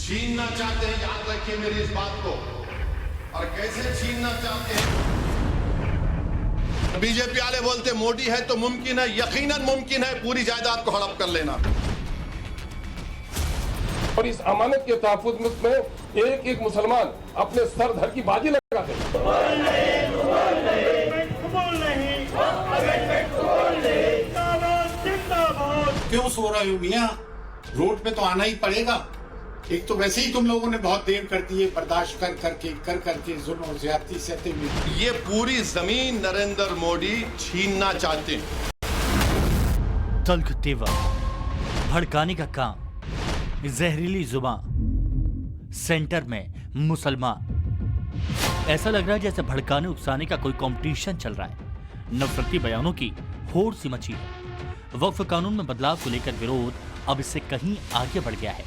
छीनना चाहते हैं, याद रखिए मेरी इस बात को। और कैसे छीनना चाहते हैं? बीजेपी वाले बोलते मोदी है तो मुमकिन है, यकीनन मुमकिन है पूरी जायदाद को हड़प कर लेना। और इस अमानत के तहफ्फुज़ में एक एक मुसलमान अपने सर धर की बाजी लगा दे। क्यों सो रहे हो मियां? रोड पे तो आना ही पड़ेगा। एक तो वैसे ही तुम लोगों ने बहुत देर कर दी है, बर्दाश्त कर करके जुल्म और ज्यादती सहते हुए। ये पूरी जमीन नरेंद्र मोदी छीनना चाहते हैं। तल्ख तेवर, भड़काने का काम, जहरीली जुबान, सेंटर में मुसलमान। ऐसा लग रहा है जैसे भड़काने उकसाने का कोई कंपटीशन चल रहा है। नफरती बयानों की होड़ सी मची है। वक्फ कानून में बदलाव को लेकर विरोध अब इससे कहीं आगे बढ़ गया है।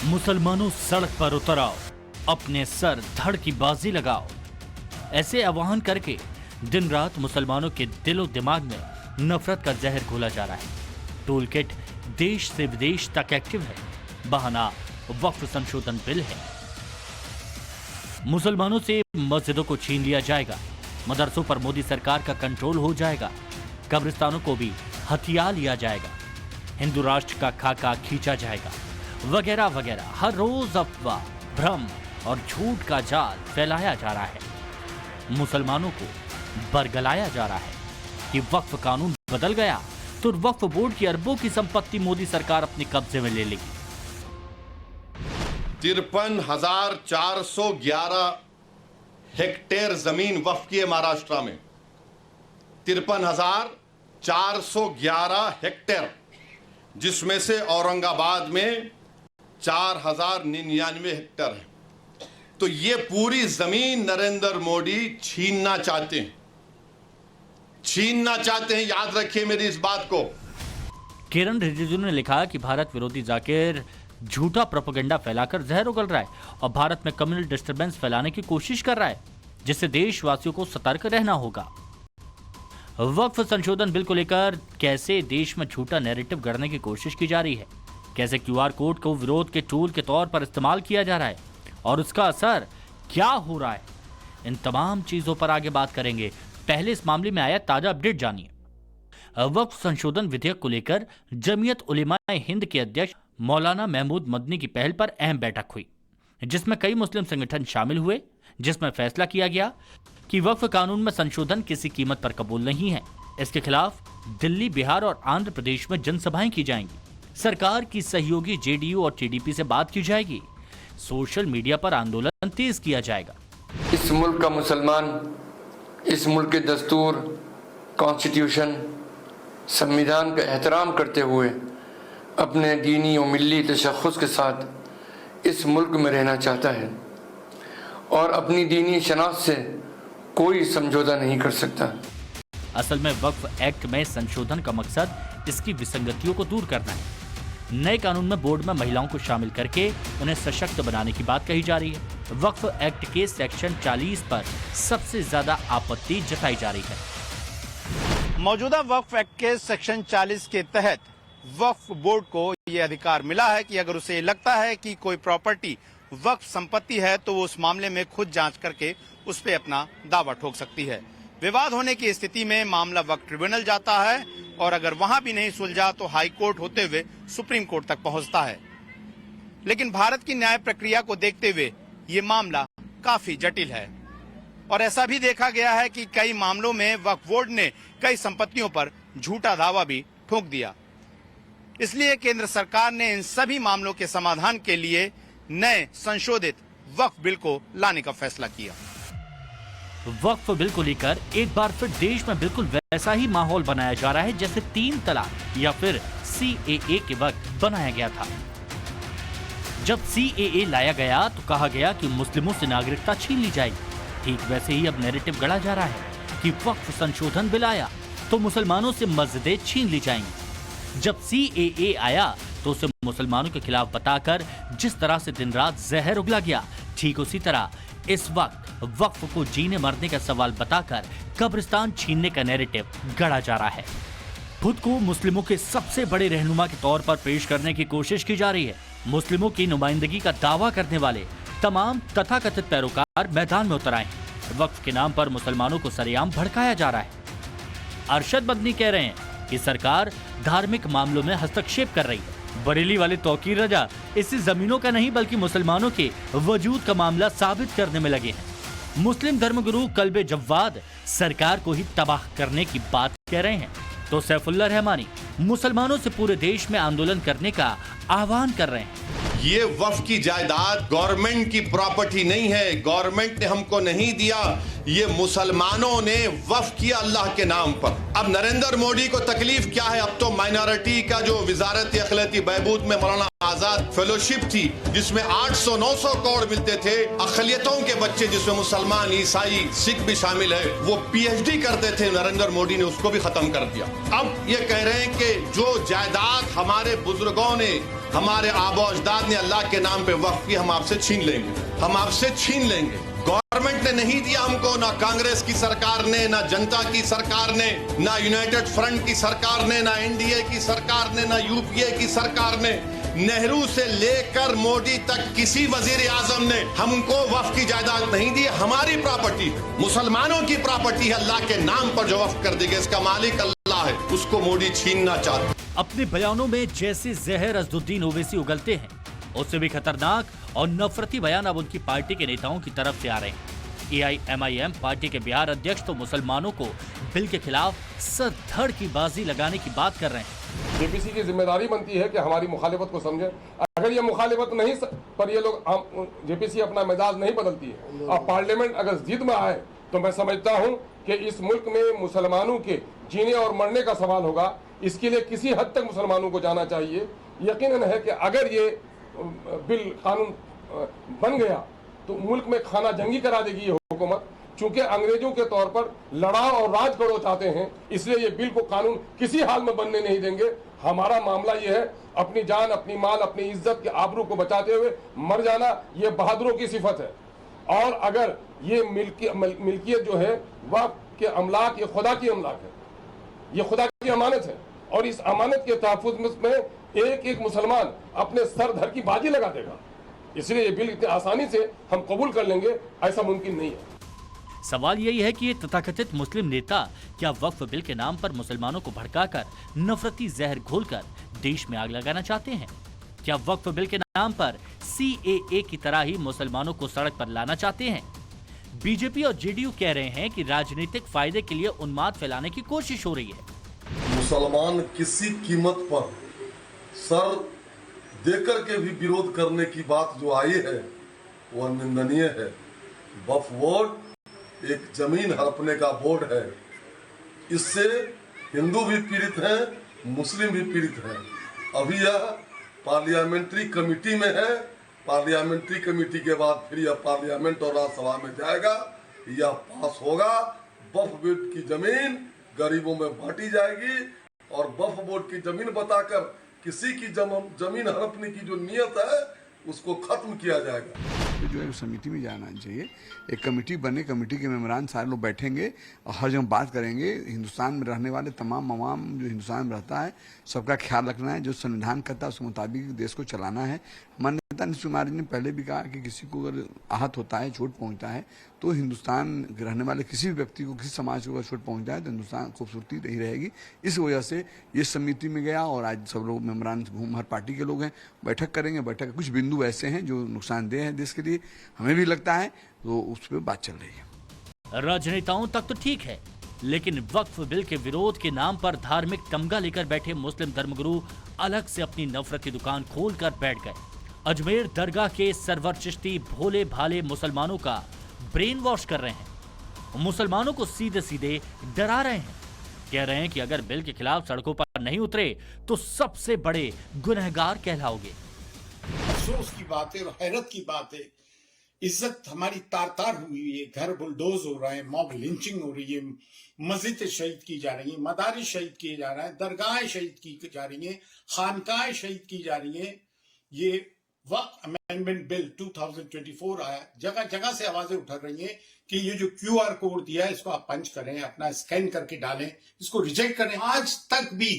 मुसलमानों सड़क पर उतर आओ, अपने सर धड़ की बाजी लगाओ, ऐसे आह्वान करके दिन रात मुसलमानों के दिलो दिमाग में नफरत का जहर घोला जा रहा है। टूल किट देश से विदेश तक एक्टिव है। बहाना वक्फ संशोधन बिल है। मुसलमानों से मस्जिदों को छीन लिया जाएगा, मदरसों पर मोदी सरकार का कंट्रोल हो जाएगा, कब्रिस्तानों को भी हथिया लिया जाएगा, हिंदू राष्ट्र का खाका खींचा जाएगा, वगैरह वगैरह। हर रोज अफवाह, भ्रम और झूठ का जाल फैलाया जा रहा है। मुसलमानों को बरगलाया जा रहा है कि वक्फ कानून बदल गया तो वक्फ बोर्ड की अरबों की संपत्ति मोदी सरकार अपने कब्जे में ले लेगी। 53,411 हेक्टेयर जमीन वक्फ की है महाराष्ट्र में। 53,411 हेक्टेयर, जिसमें से औरंगाबाद में 4,099 हेक्टेयर है। तो ये पूरी जमीन नरेंद्र मोदी छीनना चाहते हैं, छीनना चाहते हैं। याद रखिए मेरी इस बात को। किरण रिजिजू ने लिखा कि भारत विरोधी जाकिर झूठा प्रोपेगेंडा फैलाकर जहर उगल रहा है और भारत में कम्युनल डिस्टर्बेंस फैलाने की कोशिश कर रहा है, जिससे देशवासियों को सतर्क रहना होगा। वक्फ संशोधन बिल को लेकर कैसे देश में झूठा नैरेटिव गढ़ने की कोशिश की जा रही है, कैसे क्यूआर कोड को विरोध के टूल के तौर पर इस्तेमाल किया जा रहा है और उसका असर क्या हो रहा है, इन तमाम चीजों पर आगे बात करेंगे। पहले इस मामले में आया ताजा अपडेट जानिए। वक्फ संशोधन विधेयक को लेकर जमीयत उलेमाए हिंद के अध्यक्ष मौलाना महमूद मदनी की पहल पर अहम बैठक हुई, जिसमें कई मुस्लिम संगठन शामिल हुए, जिसमें फैसला किया गया कि वक्फ कानून में संशोधन किसी कीमत पर कबूल नहीं है। इसके खिलाफ दिल्ली, बिहार और आंध्र प्रदेश में जनसभाएं की जाएंगी। सरकार की सहयोगी जेडीयू और टीडीपी से बात की जाएगी। सोशल मीडिया पर आंदोलन तेज किया जाएगा। इस मुल्क का मुसलमान इस मुल्क के दस्तूर, कॉन्स्टिट्यूशन, संविधान का एहतराम करते हुए अपने दीनी और मिली तशख़्ख़ुस के साथ इस मुल्क में रहना चाहता है और अपनी दीनी शनाख्त से कोई समझौता नहीं कर सकता। असल में वक्फ एक्ट में संशोधन का मकसद इसकी विसंगतियों को दूर करना है। नए कानून में बोर्ड में महिलाओं को शामिल करके उन्हें सशक्त बनाने की बात कही जा रही है। वक्फ एक्ट के सेक्शन 40 पर सबसे ज्यादा आपत्ति जताई जा रही है। मौजूदा वक्फ एक्ट के सेक्शन 40 के तहत वक्फ बोर्ड को यह अधिकार मिला है कि अगर उसे लगता है कि कोई प्रॉपर्टी वक्फ संपत्ति है तो वो उस मामले में खुद जांच करके उस पर अपना दावा ठोक सकती है। विवाद होने की स्थिति में मामला वक्फ ट्रिब्यूनल जाता है और अगर वहां भी नहीं सुलझा तो हाई कोर्ट होते हुए सुप्रीम कोर्ट तक पहुंचता है। लेकिन भारत की न्याय प्रक्रिया को देखते हुए ये मामला काफी जटिल है और ऐसा भी देखा गया है कि कई मामलों में वक्फ बोर्ड ने कई संपत्तियों पर झूठा दावा भी ठोक दिया। इसलिए केंद्र सरकार ने इन सभी मामलों के समाधान के लिए नए संशोधित वक्फ बिल को लाने का फैसला किया। वक्फ बिल को लेकर एक बार फिर देश में बिल्कुल वैसा ही माहौल बनाया जा रहा है जैसे 3 तलाक या फिर CAA के वक्त बनाया गया था। जब CAA लाया गया तो कहा गया कि मुस्लिमों से नागरिकता छीन ली जाएगी। ठीक वैसे ही अब नैरेटिव गढ़ा जा रहा है कि वक्फ संशोधन बिल आया तो मुसलमानों से मस्जिदें छीन ली जाएंगी। जब CAA आया तो उसे मुसलमानों के खिलाफ बताकर जिस तरह से दिन रात जहर उगला गया, ठीक उसी तरह इस वक्त वक्फ को जीने मरने का सवाल बताकर कब्रिस्तान छीनने का नैरेटिव गढ़ा जा रहा है। खुद को मुस्लिमों के सबसे बड़े रहनुमा के तौर पर पेश करने की कोशिश की जा रही है। मुस्लिमों की नुमाइंदगी का दावा करने वाले तमाम तथाकथित पैरोकार मैदान में उतर आए हैं। वक्फ के नाम पर मुसलमानों को सरेआम भड़काया जा रहा है। अरशद बदनी कह रहे हैं कि सरकार धार्मिक मामलों में हस्तक्षेप कर रही है। बरेली वाले तौकीर रजा इससे जमीनों का नहीं बल्कि मुसलमानों के वजूद का मामला साबित करने में लगे हैं। मुस्लिम धर्मगुरु कल्बे जव्वाद सरकार को ही तबाह करने की बात कह रहे हैं, तो सैफुल्लाह रहमानी मुसलमानों से पूरे देश में आंदोलन करने का आह्वान कर रहे हैं। ये वक्फ की जायदाद गवर्नमेंट की प्रॉपर्टी नहीं है, गवर्नमेंट ने हमको नहीं दिया, ये मुसलमानों ने वक्फ किया अल्लाह के नाम पर। अब नरेंद्र मोदी को तकलीफ क्या है? अब तो माइनॉरिटी का जो वजारत अखिलती बहबूद में मौलाना आजाद फेलोशिप थी, जिसमें 800-900 करोड़ मिलते थे, अकलियतों के बच्चे जिसमें मुसलमान, ईसाई, सिख भी शामिल है, वो पीएचडी करते थे, नरेंद्र मोदी ने उसको भी खत्म कर दिया। अब ये कह रहे हैं कि जो जायदाद हमारे बुजुर्गों ने, हमारे आबो अजदाद ने अल्लाह के नाम पे वक्फ की, हम आपसे छीन लेंगे, हम आपसे छीन लेंगे। गवर्नमेंट ने नहीं दिया हमको, ना कांग्रेस की सरकार ने, ना जनता की सरकार ने, ना यूनाइटेड फ्रंट की सरकार ने, ना एनडीए की सरकार ने, ना यूपीए की सरकार ने, नेहरू से लेकर मोदी तक किसी वजीर आजम ने हमको वक्फ की जायदाद नहीं दी। हमारी प्रॉपर्टी है, मुसलमानों की प्रॉपर्टी है, अल्लाह के नाम पर जो वक्फ कर देगा इसका मालिक अल्लाह है, उसको मोदी छीनना चाहते। अपने बयानों में जैसे जहर असदुद्दीन ओवैसी उगलते हैं, उससे भी खतरनाक और नफरती बयान अब उनकी पार्टी के नेताओं की तरफ से आ रहे हैं। AIMIM पार्टी के बिहार अध्यक्ष तो मुसलमानों को बिल के खिलाफ सधड़ की बाजी लगाने की बात कर रहे हैं। जेपीसी की जिम्मेदारी बनती है कि हमारी मुखालिफत को समझे। अगर ये मुखालिफत नहीं पर ये लोग, जेपीसी अपना मिजाज नहीं बदलती है और पार्लियामेंट अगर जिद में आए तो मैं समझता हूँ कि इस मुल्क में मुसलमानों के जीने और मरने का सवाल होगा। इसके लिए किसी हद तक मुसलमानों को जाना चाहिए। यकीनन है कि अगर ये बिल कानून बन गया तो मुल्क में खाना जंगी करा देगी ये हुकूमत। चूंकि अंग्रेजों के तौर पर लड़ाओ और राज करो चाहते हैं, इसलिए ये बिल को कानून किसी हाल में बनने नहीं देंगे। हमारा मामला ये है अपनी जान, अपनी माल, अपनी इज्जत के आबरू को बचाते हुए मर जाना, ये बहादुरों की सिफत है। और अगर ये मिल्कियत जो है वह के अमलाक, ये खुदा की अमलाक है, ये खुदा की अमानत है, और इस अमानत के तहफ़्फ़ुज़ में एक एक मुसलमान अपने सर धर की बाजी लगा देगा। इसलिए ये बिल इतनी आसानी से हम कबूल कर लेंगे, ऐसा मुमकिन नहीं है। सवाल यही है कि ये तथाकथित मुस्लिम नेता क्या वक्फ बिल के नाम पर मुसलमानों को भड़काकर नफरती जहर घोलकर देश में आग लगाना चाहते हैं? क्या वक्फ बिल के नाम पर CAA की तरह ही मुसलमानों को सड़क पर लाना चाहते हैं? बीजेपी और जेडीयू कह रहे हैं कि राजनीतिक फायदे के लिए उन्माद फैलाने की कोशिश हो रही है। मुसलमान किसी कीमत पर सर देकर के भी विरोध करने की बात जो आई है वह निंदनीय है। वक्फ बोर्ड एक जमीन हड़पने का बोर्ड है। इससे हिंदू भी पीड़ित हैं, मुस्लिम भी पीड़ित हैं। अभी यह पार्लियामेंट्री कमेटी में है। पार्लियामेंट्री कमेटी के बाद फिर यह पार्लियामेंट और राज्यसभा में जाएगा, यह पास होगा। वक्फ बोर्ड की जमीन गरीबों में बांटी जाएगी और वक्फ बोर्ड की जमीन बताकर किसी की जमीन हड़पने की जो नियत है उसको खत्म किया जाएगा। जो है समिति में जाना चाहिए, एक कमेटी बने, कमेटी के मेंबरान सारे लोग बैठेंगे और हर जगह बात करेंगे। हिंदुस्तान में रहने वाले तमाम अवाम जो हिंदुस्तान में रहता है सबका ख्याल रखना है। जो संविधान करता है उसके मुताबिक देश को चलाना है। हमारे नेता नीतीश कुमार जी ने पहले भी कहा कि किसी को अगर आहत होता है, चोट पहुंचता है, तो हिंदुस्तान के रहने वाले किसी भी व्यक्ति को, किसी समाज को अगर चोट पहुंचता है तो हिंदुस्तान खूबसूरती नहीं रहेगी। इस वजह से ये समिति में गया और आज सब लोग मेंबरान हर पार्टी के लोग हैं, बैठक करेंगे। बैठक के कुछ बिंदु ऐसे हैं जो नुकसानदेह हैं देश के लिए, हमें भी लगता है, तो उस पर बात चल रही है। राजनेताओं तक तो ठीक है, लेकिन वक्फ बिल के विरोध के नाम पर धार्मिक तमगा लेकर बैठे मुस्लिम धर्मगुरु अलग से अपनी नफरत की दुकान खोलकर बैठ गए। अजमेर दरगाह के सरवर चिश्ती भोले भाले मुसलमानों का ब्रेन वॉश कर रहे हैं। मुसलमानों को सीधे सीधे डरा रहे हैं। कह रहे हैं कि अगर बिल के खिलाफ सड़कों पर नहीं उतरे तो सबसे बड़े गुनहगार कहलाओगे। अफसोस की बात है और हैरत की बात है, इज्जत हमारी तार तार हुई है। घर बुलडोज हो रहे हैं, मॉब लिंचिंग हो रही है, मस्जिद शहीद की जा रही है, मदारिस शहीद किए जा रहे हैं, दरगाहें शहीद की जा रही हैं, खानकाहें शहीद की जा रही हैं। ये वक्फ अमेंडमेंट बिल 2024 आया, जगह जगह से आवाजें उठ रही हैं कि ये जो QR कोड दिया है इसको आप पंच करें, अपना स्कैन करके डालें, इसको रिजेक्ट करें। आज तक भी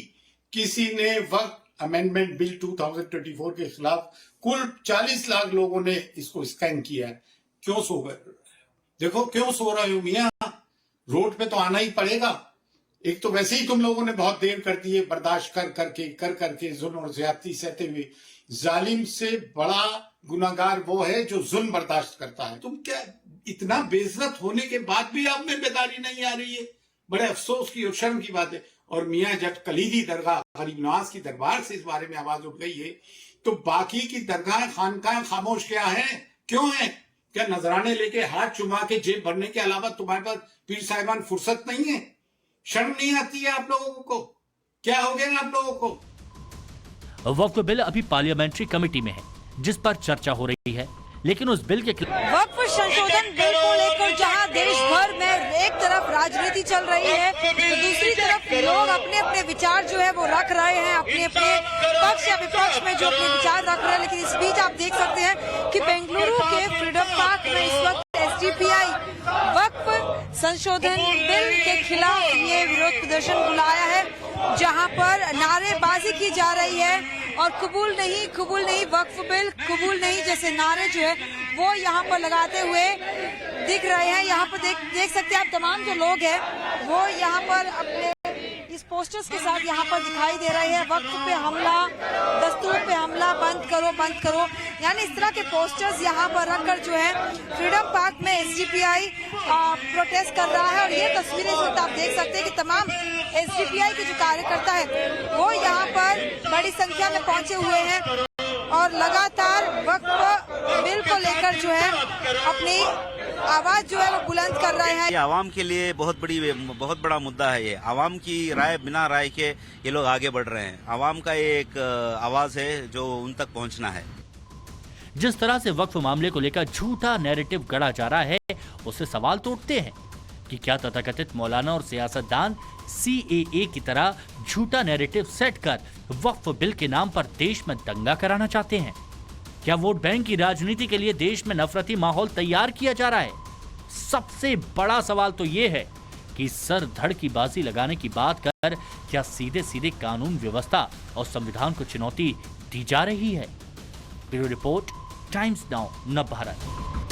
किसी ने वक्फ अमेंडमेंट बिल 2024 के खिलाफ कुल 40 लाख लोगों ने इसको स्कैन किया है। क्यों सो गए? देखो क्यों सो रहे हो मियां, रोड पे तो आना ही पड़ेगा। एक तो वैसे ही तुम लोगों ने बहुत देर कर दी है, बर्दाश्त कर करके जुल्म और ज्यादती सहते हुए। जालिम से बड़ा गुनाहगार वो है जो जुल्म बर्दाश्त करता है। तुम क्या इतना बेइज्जत होने के बाद भी आप में बेदारी नहीं आ रही है? बड़े अफसोस की और शर्म की बात है। और मियां जब कलीदी दरगाह गरीब नवाज की दरबार से इस बारे में आवाज उठ गई है, तो बाकी की दरगाह खानकाह खामोश क्या है? क्यों है? क्या नजराने लेके हाथ चुमा के जेब भरने के अलावा तुम्हारे पास पीर साहिबान फुर्सत नहीं है? शर्म नहीं आती है आप लोगों को? क्या हो गया आप लोगों को? वक्फ बिल अभी पार्लियामेंट्री कमेटी में है, जिस पर चर्चा हो रही है, लेकिन उस बिल के वक्फ संशोधन बिल को लेकर जहां देश भर में एक तरफ राजनीति चल रही है, तो दूसरी तरफ लोग अपने अपने विचार जो है वो रख रहे हैं, अपने अपने पक्ष या विपक्ष में जो अपने विचार रख रहे हैं। लेकिन इस बीच आप देख सकते हैं कि बेंगलुरु के फ्रीडम पार्क में इस वक्त एसडीपीआई वक्फ संशोधन बिल के खिलाफ ये विरोध प्रदर्शन बुलाया है, जहां पर नारेबाजी की जा रही है और कबूल नहीं वक्फ बिल कबूल नहीं जैसे नारे जो है वो यहाँ पर लगाते हुए दिख रहे हैं। यहाँ पर देख सकते हैं आप तमाम जो लोग हैं वो यहाँ पर अपने इस पोस्टर्स के साथ यहाँ पर दिखाई दे रहे हैं। वक्फ पे हमला, दस्तूर पे हमला, बंद करो, यानी इस तरह के पोस्टर्स यहाँ पर रखकर जो है फ्रीडम पार्क में एसडीपीआई प्रोटेस्ट कर रहा है। और ये तस्वीरें इस वक्त आप देख सकते हैं कि तमाम एसडीपीआई के जो कार्यकर्ता है वो यहाँ पर बड़ी संख्या में पहुंचे हुए हैं और लगातार वक्फ बिल को लेकर जो है अपनी आवाज जो है वो बुलंद कर रहे हैं। ये आवाम के लिए बहुत बड़ा मुद्दा है। ये आवाम की राय, बिना राय के ये लोग आगे बढ़ रहे हैं। आवाम का एक आवाज है जो उन तक पहुंचना है। जिस तरह से वक्फ मामले को लेकर झूठा नैरेटिव गढ़ा जा रहा है, उससे सवाल तो उठते हैं कि क्या तथाकथित मौलाना और सियासतदान सीएए की तरह झूठा नैरेटिव सेट कर वक्फ बिल के नाम पर देश में दंगा कराना चाहते हैं? क्या वोट बैंक की राजनीति के लिए देश में नफरती माहौल तैयार किया जा रहा है? सबसे बड़ा सवाल तो ये है कि सर धड़ की बाजी लगाने की बात कर क्या सीधे सीधे कानून व्यवस्था और संविधान को चुनौती दी जा रही है? ब्यूरो रिपोर्ट, टाइम्स नाउ, नव भारत।